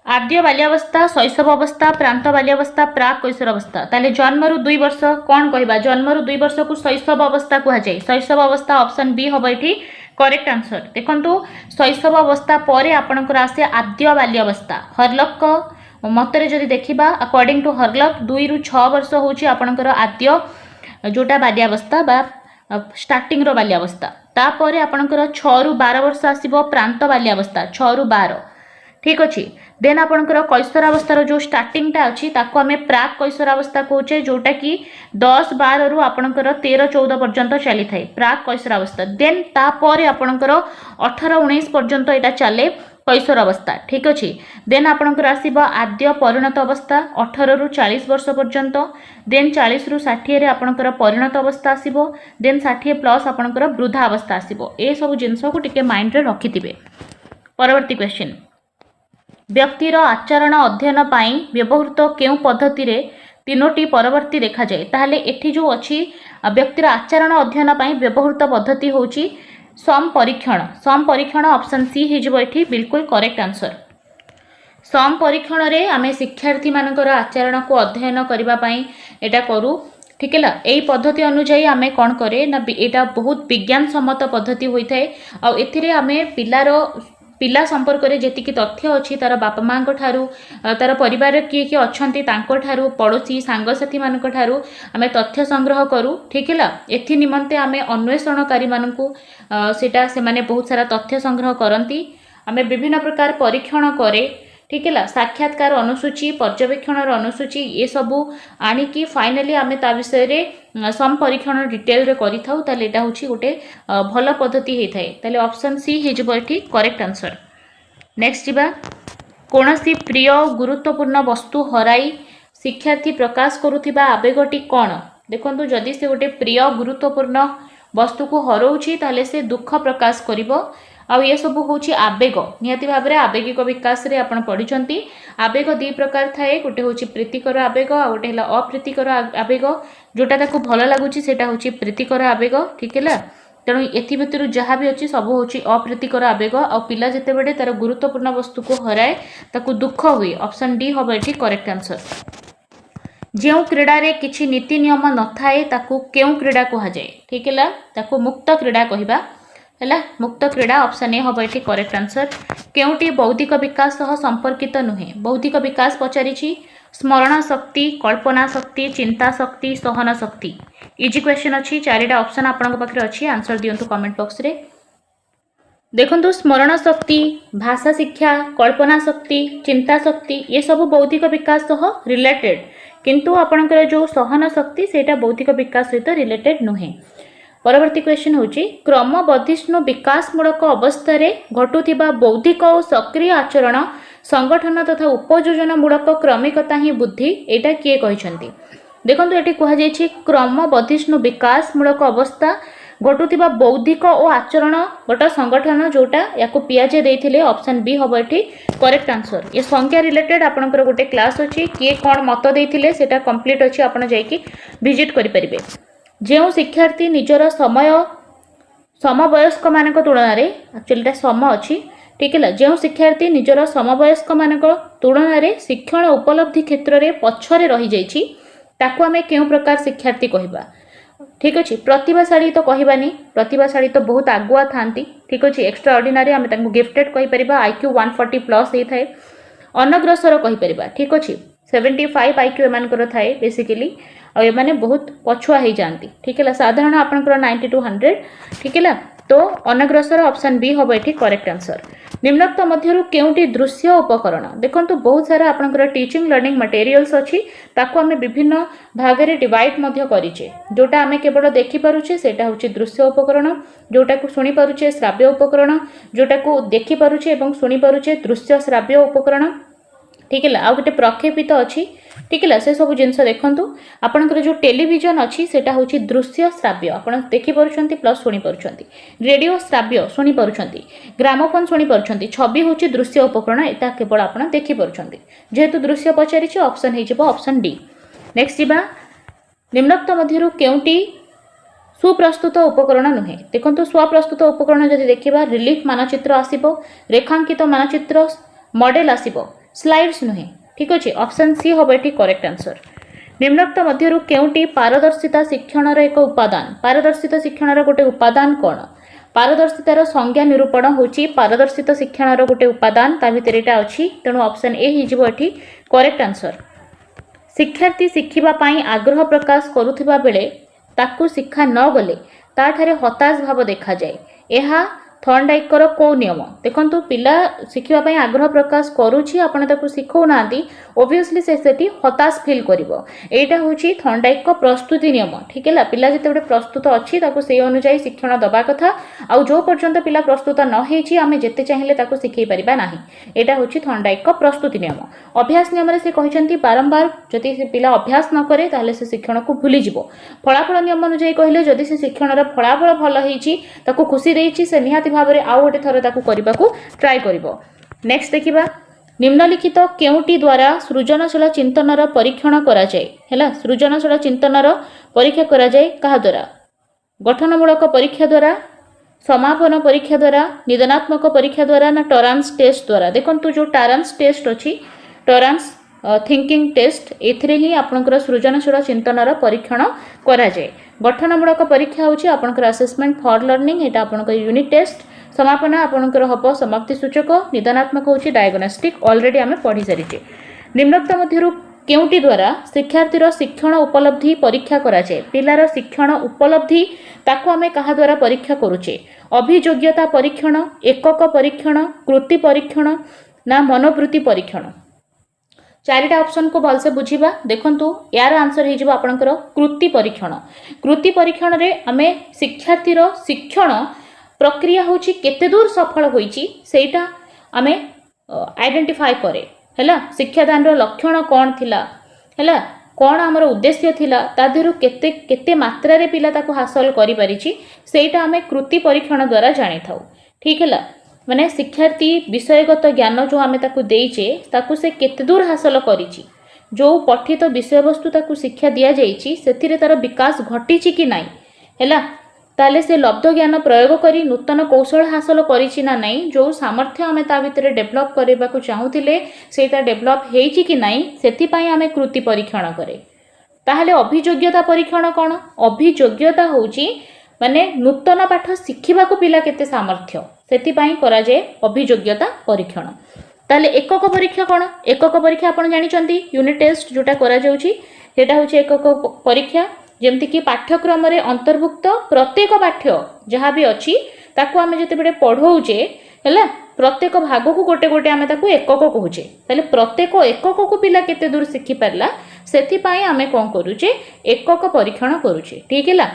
S1: आद्य बाल्यावस्था शैशव अवस्था प्रांत बाल्यावस्था प्राक कैशोर अवस्था ताले जन्मरू 2 वर्ष कौन कहबा जन्मरू 2 वर्ष को शैशव अवस्था कह जाए शैशव अवस्था ऑप्शन बी हम ये करेक्ट आंसर। देखंतु शैशव अवस्था पर आपणकर आसे आद्य बाल्यावस्था हरलक मतरे जदि देखिबा अकॉर्डिंग टू हरलक 2 ରୁ 6 वर्ष होची आपणकर आद्य जोटा बाल्यावस्था बा स्टार्टिंग रो बाल्यावस्था तापर आपणकर 6 ରୁ 12 वर्ष आसीबो प्रांत बाल्यावस्था 6 ରୁ 12 ठीक अच्छे। देन आपणकर कैशोरावस्थार जो स्टार्टिंगटा अच्छी ताको आमे प्राक कैशोरावस्था कहचे जोटा कि 10-12 रु आपणकर 13-14 पर्यंत चली थाए प्राक कैशोरावस्था। देन तापर आपणकर 18-19 पर्यंत एटा चले कैशोरावस्था ठीक अच्छे। देन आपणकर आसीबो आद्य परिणत अवस्था 18 ରୁ 40 वर्ष पर्यंत। देन 40 ରୁ 60 रे आपणकर परिणत अवस्था आसीबो। देन 60 प्लस आपणकर वृद्धा अवस्था आसीबो। ए सब जिंस को टिके माइंड रे रखिथिबे। परवर्ती क्वेश्चन व्यक्तिर आचरण अध्ययन पाई व्यवहृत केउ पद्धति रे 3टी परवर्ती देखा जाए ताहले एठी जो अच्छी व्यक्तिर आचरण अध्ययन पाई व्यवहृत पद्धति होची सम परीक्षण ऑप्शन सी हिजबो एठी बिल्कुल करेक्ट आंसर। सम परीक्षण रे आमे शिक्षार्थी मानकर आचरण को अध्ययन करिबा पाई एटा करू ठीक है। यही पद्धति अनुजाई आमे कौन करे ना एटा बहुत विज्ञान सम्मत पद्धति होई थाए आ एथिरे आमे पिला संपर्क में जी तथ्य अच्छी तार बापा माँ ठारू तार परिवार किए किए अच्छी ठारू पड़ोशी सांगसाथी मान ठारू आमे तथ्य संग्रह करूँ ठीक है। एथि निमंते आमे अन्वेषणकारी मानकू सेटा से माने बहुत सारा तथ्य संग्रह करती आमे विभिन्न प्रकार परीक्षण करे ठीक है साक्षात्कार अनुसूची पर्यवेक्षण अनुसूची ये सबू आणिकी फाइनाली आम ता विषय सम परीक्षण डिटेल रे करि थाउ ताले एटा होची गोटे भल पद्धति हे थाए ताले ऑप्शन सी हे जबो एठी करेक्ट आंसर। नेक्स्ट जीवा कोनोसी प्रिय गुरुत्वपूर्ण वस्तु हराई शिक्षार्थी प्रकाश करुथिबा आवेगटी कौन देखंतु जदि से गोटे प्रिय गुरुत्वपूर्ण वस्तु को हरौछि ताले से दुख प्रकाश करिवो आ ये सब हूँ आवेग निहाती भाव में आवेगिक विकास रे आपण पढ़ी आवेग दी प्रकार थाए गोटे हूँ प्रीतिकर आवेग आ गोटे है अप्रीतिकर आवेग जोटा ताको भल लगुच से हूँ प्रीतिकर आवेग ठीक है तेणु एथि भितर जहाँ भी अच्छी सब हूँ अप्रीतिकर आवेग आ पिला जिते बड़े तार गुरुत्वपूर्ण वस्तु को हराए ताकू दुख हुए ऑप्शन डी हम ये करेक्ट आंसर। जो क्रीडा रे किछि नीति नियम न थाए ताकू केउ क्रीडा कहा जाए ठीक है ताकू मुक्त क्रीडा कहबा है मुक्त क्रीडा ऑप्शन ए हम ये करेक्ट आंसर। केउटी बौद्धिक विकास सह संपर्कित नुहे बौद्धिक विकास पचारि स्मरण शक्ति कल्पना शक्ति चिंता शक्ति सहन शक्ति इजी क्वेश्चन अच्छी चारिटा ऑप्शन आपन पाखे अच्छी आंसर दिंतु कमेंट बॉक्स रे। देखंतु स्मरण शक्ति भाषा शिक्षा कल्पना शक्ति चिंता शक्ति ये सब बौद्धिक विकास सह रिलेटेड किंतु आपणकर जो सहन शक्ति सेटा बौद्धिक विकास सहित रिलेटेड नुहे। परवर्ती क्वेश्चन होची क्रमबर्धिष्णु विकासमूलक अवस्था रे घटुथिबा बौद्धिक और सक्रिय आचरण संगठन तथा उपयोजन मूलक क्रमिकता ही बुद्धि एटा किए कहिसंती देखंतु एटी कहा जायछि क्रमबर्धिष्णु विकासमूलक अवस्था घटुथिबा बौद्धिक और आचरण गोटा संगठन जोटा याको पियाजे देथिले ऑप्शन बी हबो एठी करेक्ट आंसर। ये संख्या रिलेटेड आपनकर गोटे क्लास अछि किए कोन मत देथिले सेटा कंप्लीट अछि आपण जायकि विजिट करि परिबे। जो शिक्षार्थी निजर समय समवयस्क मान तुलन में एक्चुअली सम अच्छी ठीक है जो शिक्षार्थी निजर समवयस्क मान तुलन में शिक्षण उपलब्धि क्षेत्र में पछरे रही जाइछि ताकू आमे केउ प्रकार शिक्षार्थी कहबा ठीक अच्छे। प्रतिभाशाली तो कहबानी प्रतिभाशाली तो बहुत आगुआ थांती ठीक अच्छे एक्स्ट्रा ऑर्डिनरी आमे तांको गिफ्टेड कहि परिबा IQ 140 प्लस हे थाए अनग्रसर कहि परिबा ठीक अच्छे 75 IQ एमानकर थाए बेसिकली और ये माने बहुत पछुआ हो जाती ठीक है साधारण आपनकर 90 to 100 ठीक है तो अनग्रसर ऑप्शन बी हम ये करेक्ट आंसर। निम्नोक्त मध्यरु केउटी दृश्य उपकरण देखंतु बहुत सारा आपनकर टीचिंग लर्निंग मटेरियल्स अच्छी ताको आमे विभिन्न भाग रे डिवाइड मध्य करिचे जोटा आमे केवल देखि पारुचे सेटा होची दृश्य उपकरण जोटा को सुनी पारुचे श्राव्य उपकरण जोटा को देखि पारुचे एवं सुनी पारुचे दृश्य श्राव्य उपकरण ठीक है आ गोटे प्रक्षेपित अच्छी ठीक है से सब जिनस देखु आपंकर जो टेलीविजन अच्छी सेटा हूँ दृश्य श्राव्य आप देखिपुंट प्लस शुणी पार्टी रेडियो श्राव्य शुणी पार्टी ग्रामोफोन शुणी पार्टी छवि हूँ दृश्य उपकरण एटा केवल आप देखिपुंट जेहेतु दृश्य पचारि ऑप्शन हो ऑप्शन डी। नेक्स्ट जीवा निम्नोक्त मध्यरु केउटी सुप्रस्तुत उपकरण नुहे देखो स्वप्रस्तुत उपकरण जदि देखा रिलीफ मानचित्र आसिबो रेखांकित मानचित्र मॉडल आसिबो स्लाइड्स नुहे ठीक अच्छे ऑप्शन सी हम ये करेक्ट आंसर। निम्नोक्त मध्यरु केउटी पारदर्शिता शिक्षण एक उपादान पारदर्शिता शिक्षण गोटे उपादान कौन पारदर्शितार संज्ञा निरूपण होची पारदर्शित शिक्षण गोटे उपादान ता भितर एटा अछि तेणु ऑप्शन ए हिजबो एठी करेक्ट आंसर। शिक्षार्थी शिखिबा पई आग्रह प्रकाश करुथिबा बेले ताकू शिक्षा न गले ताठारे हताश भाव देखा जाए एहा थर्नडाइकर को नियम देखंतु पिला शिखिबा पई आग्रह प्रकाश करूछि आपण ताकू सिखौ नांती ओबियसली से सेठी हताश फील करिवो एटा होछि थर्नडाइक को प्रस्तुति नियम ठीक है पिला जते बडे प्रस्तुत अछि ताकू से अनुसार शिक्षण दबा कथा आ जो पर्यंत पिला प्रस्तुत न हेछि आमे जते चाहिए ताकू सिखै परिबा नाही एटा होछि थर्नडाइक को प्रस्तुति नियम। अभ्यास नियम रे से कहिसंती बारंबार जति से पिला अभ्यास न करे ताले से शिक्षण को भूली जिवो फलाफल नियम अनुसार कहले जदि से शिक्षण रा फलाफल भल हेछि ताकू खुशी देछि से निहाती भाव रे आउ गोटे थर ताकू करबाकू ट्राई करिवो। नेक्स्ट देखिबा निम्नलिखित केउटी द्वारा सृजनशील चिंतनर परीक्षण करा जाए हैला सृजनशील चिंतनर परीक्षा करा जाए कहा द्वारा गठनमूलक परीक्षा द्वारा समापन परीक्षा द्वारा निदानात्मक परीक्षा द्वारा ना टॉरन्स टेस्ट द्वारा देखंतु जो टॉरन्स टेस्ट अछि टॉरन्स थिंकिंग टेस्ट एथिरे ही आपनकर सृजनशील चिंतनर परीक्षण करा जाए। गठनमूलक परीक्षा होछि आपनकर असेसमेंट फॉर लर्निंग एटा आपनकर यूनिट टेस्ट समापन आपनकर हबो समाप्ति सूचक निदानात्मक होछि डायग्नोस्टिक ऑलरेडी आमे पढ़ी सारिचे। निम्नोक्त मध्यरु केउटी द्वारा शिक्षार्थीर शिक्षण उपलब्धि परीक्षा करा जाए पिलार शिक्षण उपलब्धि ताको आमे कहा द्वारा परीक्षा करूचे अभियोग्यता परीक्षण एकक परीक्षण कृति परीक्षण ना मनोवृत्ति परीक्षण। चारिटा ऑप्शन को भलसे बुझिबा। देखंतु यार आंसर हे जिवो आपनकर कृति परीक्षण। कृति परीक्षण रे हमें शिक्षार्थीर शिक्षण प्रक्रिया होची केते दूर सफल होईची सेटा हमें आइडेंटिफाई करे हैला। शिक्षादान रो लक्षण कोन थिला हैला, कौन आमर उद्देश्य थिला, ता देहरु केते केते मात्रा रे पिला ताको हासिल करि परिछि सेटा हमें कृति परीक्षण द्वारा जानि थाउ। ठीक हैला, माने शिक्षार्थी विषयगत ज्ञान जो आमे ताको देइचे ताको से केते दूर हासिल करिछि, जो पठित विषय वस्तु ताको शिक्षा दिया जाइछि सेथिरे तार विकास घटिछि कि नाही हैला, ताले से लब्ध ज्ञान प्रयोग करी नूतन कौशल हासिल करिछि ना नाही, जो सामर्थ्य आमे ता भितरे डेवलप करबा को चाहूथिले सेटा डेवलप हेइछि कि नाही, सेथि पई आमे कृति परीक्षण करे। ताहले अभियोग्यता परीक्षण कोन? अभियोग्यता होउछि माने नूतन पाठ शिखिबा को पिला केते सामर्थ्य सेथि पई करा जाय अभियोग्यता परीक्षण। ताहले एकक परीक्षा कोन? एकक परीक्षा आपण जानि चंती यूनिट टेस्ट जोटा करा जाउछि सेटा होछि एकक परीक्षा, जेमती कि पाठ्यक्रम रे अंतर्भुक्त प्रत्येक पाठ्य जहाँ भी अच्छी ताकू आमे जते बेटे पढ़ौचे हैला, प्रत्येक भाग को गोटे गोटे आमे ताकू एकक कहूचे। ताले प्रत्येक एकक को पिला केते दूर शिखि पारला सेथि पई आमे कोन करूचे एकक परीक्षण करूचे। ठीक हैला।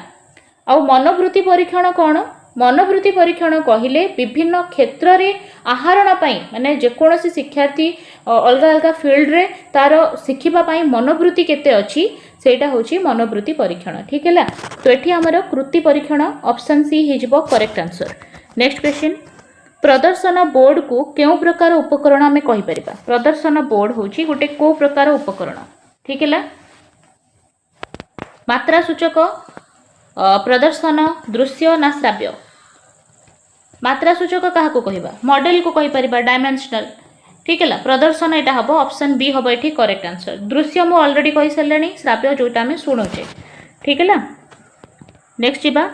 S1: आ मनोवृत्ति परीक्षण कोन? मनोवृत्ति परीक्षण कहिले विभिन्न क्षेत्र रे आहरण पाई माने जेकोसी शिक्षार्थी अलग अलग फील्ड रे तार शिखिबा पाई मनोवृत्ति केते अछि सेटा होची मनोवृत्ति परीक्षण। ठीक है, तो एठी हमर कृति परीक्षण ऑप्शन सी हे जिवो करेक्ट आंसर। नेक्स्ट क्वेश्चन, प्रदर्शन बोर्ड को केउ प्रकार उपकरण हमें कहि परिबा? प्रदर्शन बोर्ड होची गोटे को प्रकार उपकरण। ठीक है, मात्रा सूचक प्रदर्शन दृश्य ना श्राव्य? मात्रा सूचक काहा को कहिबा? मॉडल को कहि परिबा डायमेंशनल। ठीक है, प्रदर्शन एटा हबो ऑप्शन बी हबो एठी करेक्ट आंसर। दृश्य मु ऑलरेडी कहि सल्लेनी, श्राव्य जोटा हमें सुनुचे। ठीक है, नेक्स्ट जिबा,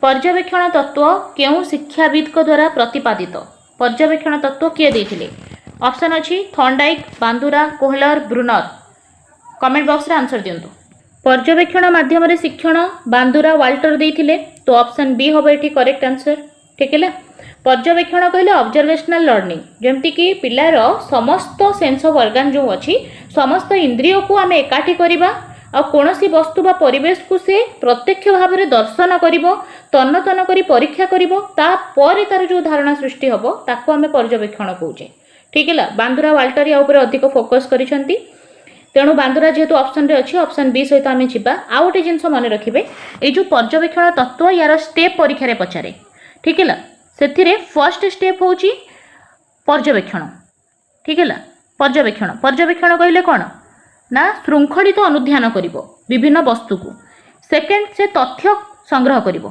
S1: पर्यवेक्षण तत्व केउ शिक्षाविद को द्वारा प्रतिपादित? पर्यवेक्षण तत्व किए देथिले? ऑप्शन अछि Thorndike, Bandura, Kohler, Bruner. Comment box रे आंसर दियंतु। पर्यवेक्षण माध्यम रे शिक्षण बांदुरा, वाल्टर देथिले, तो ऑप्शन बी हबो एठी करेक्ट आंसर। ठीक है, पर्यवेक्षण कहले ऑब्जर्वेशनल लर्निंग, जेमती कि पिलार समस्त सेंस ऑफ ऑर्गन जो अछि समस्त इंद्रिय को आमे एकाठी करिबा आ कोनोसी वस्तु बा परिवेश को से प्रत्यक्ष भाव में दर्शन करिवो, तन्न तन्न करी परीक्षा करिवो, ता परे तार जो धारणा सृष्टि हबो ताको आमे पर्यवेक्षण कहूचे। ठीक है, बांदुरा वाल्टर या ऊपर अधिक फोकस करिसंती, तेणु बांदुरा जेहेतु ऑप्शन रे अछि ऑप्शन बी सहित आमे जिबा। आ गोटे जिंस मन रखिबे, ए जो पर्यवेक्षण तत्व यार स्टेप परीक्षा रे पचारे। ठीक है, सेथिरे फर्स्ट स्टेप होची पर्यवेक्षण। ठीक है, पर्यवेक्षण पर्यवेक्षण कहले कोन ना श्रृंखलित अनुध्यान करिवो विभिन्न वस्तु को। सेकंड से तथ्य संग्रह करिवो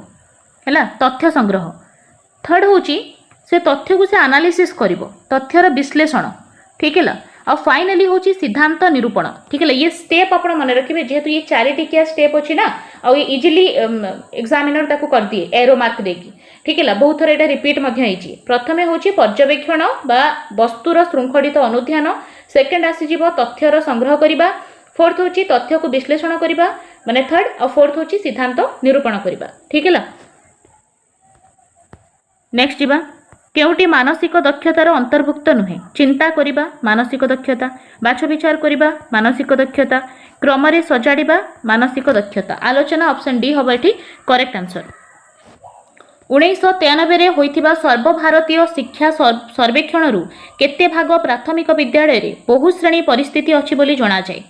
S1: हैला, तथ्य संग्रह। थर्ड होची से तथ्य को से एनालिसिस करिवो, तथ्यर विश्लेषण। ठीक है, और फाइनली होची सिद्धांत निरूपण। ठीक है, ये स्टेप आपण मन रखिबे, जेहेतु ये चारि टिकिया स्टेप अछि ना, और ये इजीली एग्जामिनर ताको कर दिए एरो मार्क देकी। ठीक है, बहुत थर एटा रिपीट मध्य हेची। प्रथमे होची पर्यवेक्षण बा वस्तुर श्रृंखलित अनुध्यान, सेकंड आसी जिवो तथ्यर संग्रह करिबा, फोर्थ होची तथ्य को विश्लेषण करिबा माने थर्ड, और फोर्थ होची सिद्धांत निरूपण करिबा। ठीक है, नेक्स्ट जिबा, केउटी मानसिक दक्षतार अंतर्भुक्त नुहे? चिंता करिबा मानसिक दक्षता, बाछ विचार करिबा मानसिक दक्षता, क्रमरे सजाड़िबा मानसिक दक्षता। आलोचना ऑप्शन डी हबो एठी करेक्ट आंसर। 1993 रे होइथिबा सर्वभारतीय शिक्षा सर्वेक्षण रु केते भाग प्राथमिक विद्यालय रे बहुश्रेणी परिस्थिति अछि बोली जणा जाय?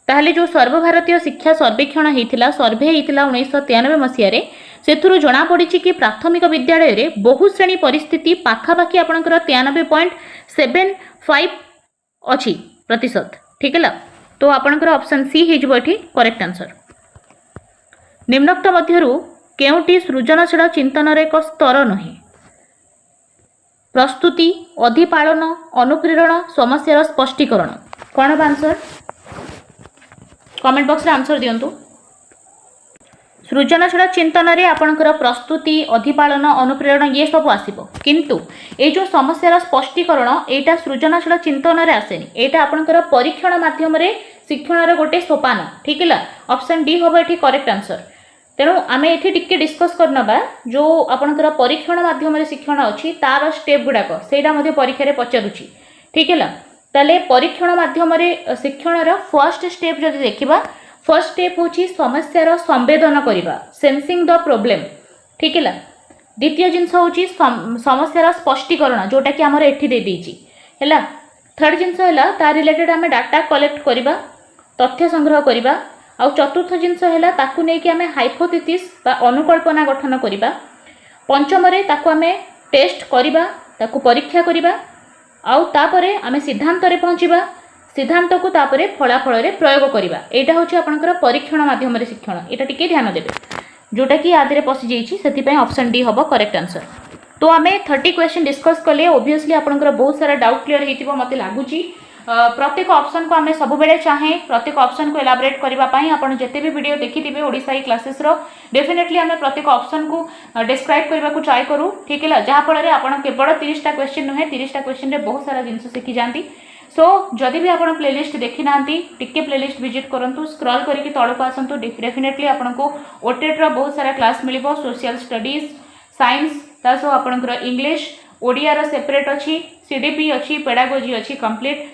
S1: ताहले जो सर्वभारतीय शिक्षा सर्वेक्षण हेतिला, सर्वे हेतिला 1993 मसिया रे, सेथुरु जणा पड़ी कि प्राथमिक विद्यालय रे बहुश्रेणी परिस्थिति पाखापाखि आपणकर 93.75 अछि प्रतिशत। ठीक है, तो आपणकर ऑप्शन सी हे जबो एठी करेक्ट आंसर। निम्नोक्त मध्यरु केउटी सृजनशील चिंतन रे एक स्तर नहे? प्रस्तुति, अधिपालन, अनुप्रेरण, समस्यार स्पष्टीकरण। कोन बा आंसर? कमेंट बॉक्स रे आंसर दियंतु। सृजनशील चिंतन रे आपणकर प्रस्तुति, अधिपालन, अनुप्रेरण ये सब आसीबो, किंतु ए जो समस्यार स्पष्टीकरण एटा सृजनशील चिंतन रे आसेनी, एटा आपणकर परीक्षण माध्यम रे शिक्षण रे गोटे सोपान। ठीक है, ऑप्शन डी होबो एठी करेक्ट आंसर। तेणु आम ये टिके डिस्कस करनबा जो आपणकर परीक्षण माध्यम शिक्षण अच्छी तार स्टेप गुड़ाक से परीक्षा पचारुची ठीक है ताले परीक्षण माध्यम शिक्षण फर्स्ट स्टेप जब देखा फर्स्ट स्टेप हूँ समस्यार संवेदन करवा सेंसिंग द प्रोब्लेम ठीक है द्वितीय जिनस हूँ समस्यार स्पष्टीकरण जोटा कि आमर एठी दे देइछि है थर्ड जिनस है ता रिलेटेड आम डाटा कलेक्ट करवा तथ्य संग्रह करवा आउ चतुर्थ जिनस है ताकू नहीं कि आम हाइपोथेसिस बा अनुकल्पना गठन करवा पंचम आम टेस्ट करवा ताकू परीक्षा करवा आउ तापरे आम सिद्धांत रे पहुँचवा सिद्धांत को तापरे फलाफल रे प्रयोग करवा यहाँ हूँ आपंकर परीक्षण माध्यम शिक्षण यहाँ टिके ध्यान देवे जोटा कि आदि पशि जाइए ऑप्शन डी हम करेक्ट आंसर। तो आम 30 क्वेश्चन डिस्कस कले ओबियसली आपंकर बहुत सारा डाउट क्लियर होती मत लगुच प्रत्येक ऑप्शन को आम सब बेले चाहे प्रत्येक ऑप्शन को एलाबोरेट करने आपड़ जिते भी वीडियो देखिथे ओडिशा क्लासेस डेफिनेटली आम प्रत्येक ऑप्शन को डिस्क्राइब करने को ट्राए करूँ ठीक है जहाँफल आप केवल 30टा क्वेश्चन नुहे 30टा क्वेश्चन में बहुत सारा जिन शिखी जाती सो जदि भी आप प्लेलिस्ट देखी ना टिके प्लेलिस्ट विजिट करूँ स्क्रॉल करके तौक आसतु डेफिनेटली आपको ओटेट्र बहुत सारा क्लास मिल सोशल स्टडीज साइंस तासह आपंकर इंग्लिश ओडिया सेपरेट अच्छी सीडीपी अच्छी पेडागोजी अच्छी कंप्लीट